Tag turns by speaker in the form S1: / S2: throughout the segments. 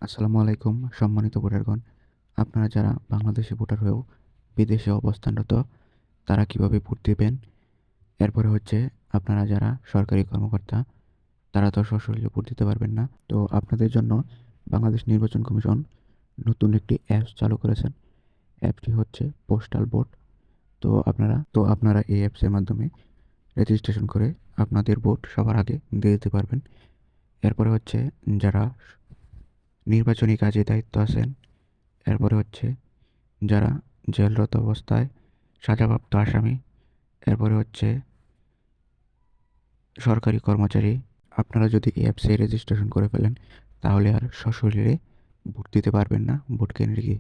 S1: আসসালামু আলাইকুম সম্মানিত ভোটারগণ। আপনারা যারা বাংলাদেশি ভোটার হয়েও বিদেশে অবস্থানরত তারা কিভাবে ভোট দিবেন? এরপরে হচ্ছে আপনারা যারা সরকারি কর্মকর্তা তারা তো সশরীরে ভোট দিতে পারবেন না। তো আপনাদের জন্য বাংলাদেশ নির্বাচন কমিশন নতুন একটি অ্যাপস চালু করেছেন। অ্যাপটি হচ্ছে পোস্টাল ভোট। তো আপনারা এই অ্যাপসের মাধ্যমে রেজিস্ট্রেশন করে আপনাদের ভোট সবার আগে দিয়ে দিতে পারবেন। এরপরে হচ্ছে যারা নির্বাচনী কাজে দায়িত্ব আছেন, এরপরে হচ্ছে যারা জেলরত অবস্থায় সাজাপ্রাপ্ত আসামি, এরপরে হচ্ছে সরকারি কর্মচারী। আপনারা যদি এই অ্যাপসে রেজিস্ট্রেশন করে ফেলেন তাহলে আর সশরীরে ভোট দিতে পারবেন না ভোট কেন্দ্রে গিয়ে।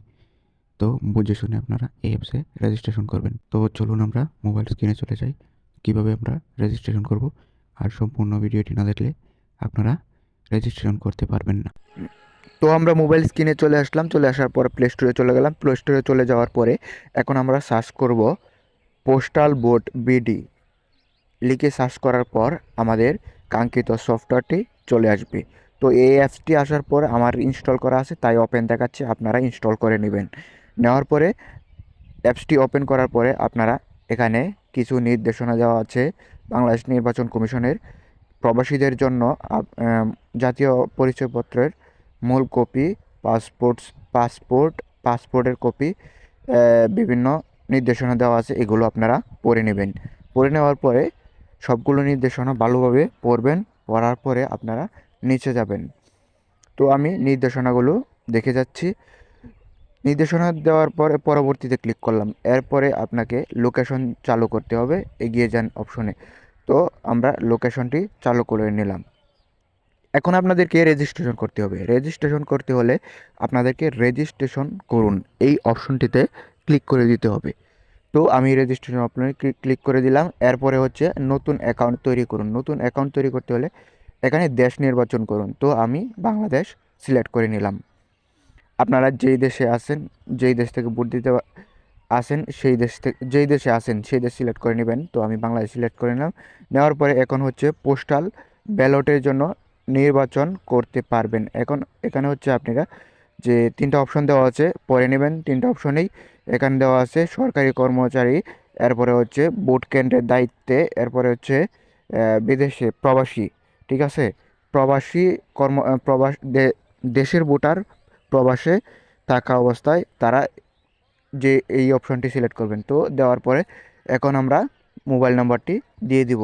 S1: তো বুঝে শুনে আপনারা এই অ্যাপসে রেজিস্ট্রেশন করবেন। তো চলুন আমরা মোবাইল স্ক্রিনে চলে যাই কিভাবে আমরা রেজিস্ট্রেশন করব। আর সম্পূর্ণ ভিডিওটি না দেখলে আপনারা রেজিস্ট্রেশন করতে পারবেন না।
S2: তো আমরা মোবাইল স্ক্রিনে চলে আসলাম। চলে আসার পর প্লে স্টোরে চলে গেলাম। প্লে স্টোরে চলে যাওয়ার পরে এখন আমরা সার্চ করব পোস্টাল ভোট বিডি। লিখে সার্চ করার পর আমাদের কাঙ্ক্ষিত সফটওয়্যারটি চলে আসবে। তো এই অ্যাপসটি আসার পর আমার ইনস্টল করা আছে, তাই ওপেন দেখাচ্ছে। আপনারা ইনস্টল করে নেবেন। নেওয়ার পরে অ্যাপসটি ওপেন করার পরে আপনারা এখানে কিছু নির্দেশনা দেওয়া আছে বাংলাদেশ নির্বাচন কমিশনের। প্রবাসীদের জন্য জাতীয় পরিচয়পত্রের মূল কপি, পাসপোর্ট পাসপোর্ট পাসপোর্টের কপি, বিভিন্ন নির্দেশনা দেওয়া আছে। এগুলো আপনারা পড়ে নেবেন। পড়ে নেওয়ার পরে সবগুলো নির্দেশনা ভালোভাবে পড়বেন। পড়ার পরে আপনারা নিচে যাবেন। তো আমি নির্দেশনাগুলো দেখে যাচ্ছি। নির্দেশনা দেওয়ার পরে পরবর্তীতে ক্লিক করলাম। এরপরে আপনাকে লোকেশন চালু করতে হবে, এগিয়ে যান অপশনে। তো আমরা লোকেশনটি চালু করে নিলাম। এখন আপনাদেরকে রেজিস্ট্রেশন করতে হবে। রেজিস্ট্রেশন করতে হলে আপনাদেরকে রেজিস্ট্রেশন করুন এই অপশনটিতে ক্লিক করে দিতে হবে। তো আমি রেজিস্ট্রেশন অপশনে ক্লিক করে দিলাম। এরপরে হচ্ছে নতুন অ্যাকাউন্ট তৈরি করুন। নতুন অ্যাকাউন্ট তৈরি করতে হলে এখানে দেশ নির্বাচন করুন। তো আমি বাংলাদেশ সিলেক্ট করে নিলাম। আপনারা যেই দেশে আছেন, যেই দেশ থেকে ভোট দিতে আসেন সেই দেশ থেকে, যেই দেশে আসেন সেই দেশ সিলেক্ট করে নেবেন। তো আমি বাংলাদেশ সিলেক্ট করে নিলাম। নেওয়ার পরে এখন হচ্ছে পোস্টাল ব্যালটের জন্য নির্বাচন করতে পারবেন। এখন এখানে হচ্ছে আপনারা যে তিনটা অপশন দেওয়া আছে পরে নেবেন। তিনটা অপশনেই এখানে দেওয়া আছে সরকারি কর্মচারী, এরপরে হচ্ছে ভোট কেন্দ্রের দায়িত্বে, এরপরে হচ্ছে বিদেশে প্রবাসী। ঠিক আছে, প্রবাসী কর্ম প্রবাস দেশের ভোটার প্রবাসে থাকা অবস্থায় তারা যে এই অপশনটি সিলেক্ট করবেন। তো দেওয়ার পরে এখন আমরা মোবাইল নাম্বারটি দিয়ে দিব।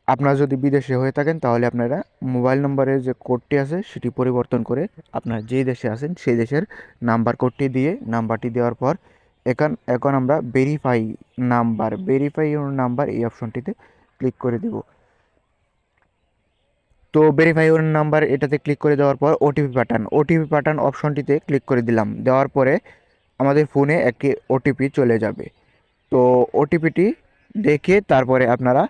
S2: আপনারা যদি বিদেশে হয়ে থাকেন তাহলে আপনারা মোবাইল নম্বরের যে কোডটি আছে সেটি পরিবর্তন করে আপনারা যেই দেশে আছেন সেই দেশের নাম্বার কোডটি দিয়ে নাম্বারটি দেওয়ার পর এখন আমরা ভেরিফাই ইউর নাম্বার এই অপশনটিতে ক্লিক করে দিব। তো ভেরিফাই ইউর নাম্বার এটাতে ক্লিক করে দেওয়ার পর ওটিপি পাঠান অপশনটিতে ক্লিক করে দিলাম। দেওয়ার পরে আমাদের ফোনে একটি ওটিপি চলে যাবে। তো ওটিপিটি দেখে তারপরে আপনারা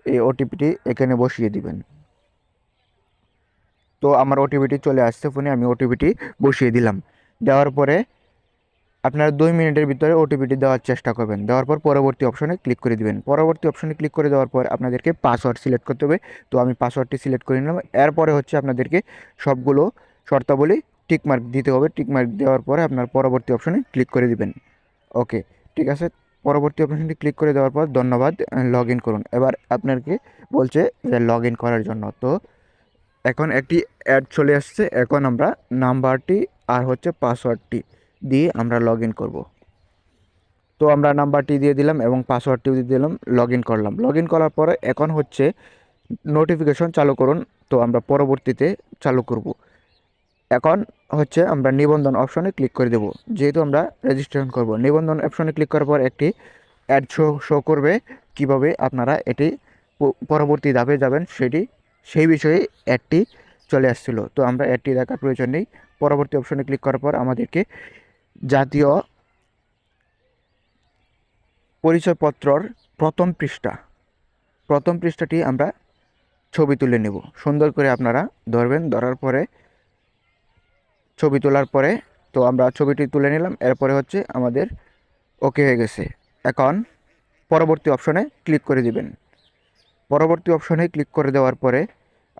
S2: এই ওটিপিটি এখানে বসিয়ে দিবেন। তো আমার ওটিপিটি চলে আসছে ফোনে, আমি ওটিপিটি বসিয়ে দিলাম। দেওয়ার পরে আপনারা 2 মিনিটের ভিতরে ওটিপিটি দেওয়ার চেষ্টা করবেন। দেওয়ার পর পরবর্তী অপশনে ক্লিক করে দিবেন। পরবর্তী অপশনে ক্লিক করে দেওয়ার পর আপনাদেরকে পাসওয়ার্ড সিলেক্ট করতে হবে। তো আমি পাসওয়ার্ডটি সিলেক্ট করে নিলাম। এরপরে হচ্ছে আপনাদেরকে সবগুলো শর্তাবলী টিকমার্ক দিতে হবে। টিকমার্ক দেওয়ার পরে আপনার পরবর্তী অপশনে ক্লিক করে দিবেন। ওকে, ঠিক আছে। পরবর্তী অপশনটি ক্লিক করে দেওয়ার পর ধন্যবাদ, লগ ইন করুন। এবার আপনাকে বলছে যে লগ ইন করার জন্য। তো এখন একটি অ্যাড চলে আসছে। এখন আমরা নাম্বারটি আর হচ্ছে পাসওয়ার্ডটি দিয়ে আমরা লগ ইন করবো। তো আমরা নাম্বারটি দিয়ে দিলাম এবং পাসওয়ার্ডটিও দিয়ে দিলাম, লগ ইন করলাম। লগ ইন করার পরে এখন হচ্ছে নোটিফিকেশন চালু করুন। তো আমরা পরবর্তীতে চালু করব। এখন হচ্ছে আমরা নিবন্ধন অপশনে ক্লিক করে দেব। যেহেতু আমরা রেজিস্ট্রেশন করব, নিবন্ধন অপশনে ক্লিক করার পর একটি অ্যাড শো করবে কিভাবে আপনারা এটি পরবর্তী ধাপে যাবেন সেই বিষয়ে অ্যাডটি চলে আসছিল। তো আমরা অ্যাডটি দেখার প্রয়োজন নেই। পরবর্তী অপশনে ক্লিক করার পর আমাদেরকে জাতীয় পরিচয়পত্রর প্রথম পৃষ্ঠাটি আমরা ছবি তুলে নেব। সুন্দর করে আপনারা ধরবেন। ধরার পরে ছবি তোলার পরে তো আমরা ছবিটি তুলে নিলাম। এরপরে হচ্ছে আমাদের ওকে হয়ে গেছে। এখন পরবর্তী অপশনে ক্লিক করে দিবেন। পরবর্তী অপশনে ক্লিক করে দেওয়ার পরে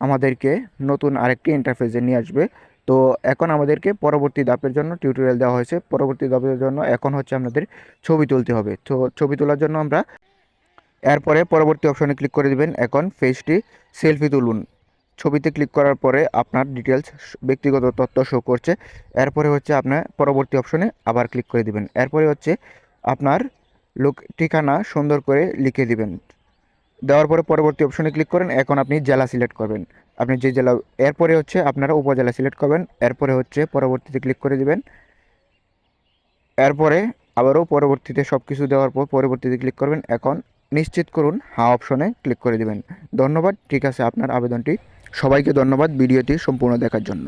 S2: আমাদেরকে নতুন আরেকটি ইন্টারফেসে নিয়ে আসবে। তো এখন আমাদেরকে পরবর্তী ধাপের জন্য টিউটোরিয়াল দেওয়া হয়েছে। পরবর্তী ধাপের জন্য এখন হচ্ছে আমাদের ছবি তুলতে হবে। তো ছবি তোলার জন্য আমরা এরপরে পরবর্তী অপশনে ক্লিক করে দিবেন। এখন ফেসটি সেলফি তুলুন। ছবিতে ক্লিক করার পরে আপনার ডিটেলস ব্যক্তিগত তথ্য শো করছে। এরপরে হচ্ছে আপনার পরবর্তী অপশনে আবার ক্লিক করে দিবেন। এরপরে হচ্ছে আপনার ঠিকানা সুন্দর করে লিখে দিবেন। দেওয়ার পরে পরবর্তী অপশনে ক্লিক করেন। এখন আপনি জেলা সিলেক্ট করবেন, আপনি যে জেলা, এরপরে হচ্ছে আপনারা উপজেলা সিলেক্ট করবেন। এরপরে হচ্ছে পরবর্তীতে ক্লিক করে দিবেন। এরপরে আবারও পরবর্তীতে সব কিছু দেওয়ার পর পরবর্তীতে ক্লিক করবেন। এখন নিশ্চিত করুন হ্যাঁ অপশনে ক্লিক করে দিবেন। ধন্যবাদ। ঠিক আছে, আপনার আবেদনটি। সবাইকে ধন্যবাদ ভিডিওটি সম্পূর্ণ দেখার জন্য।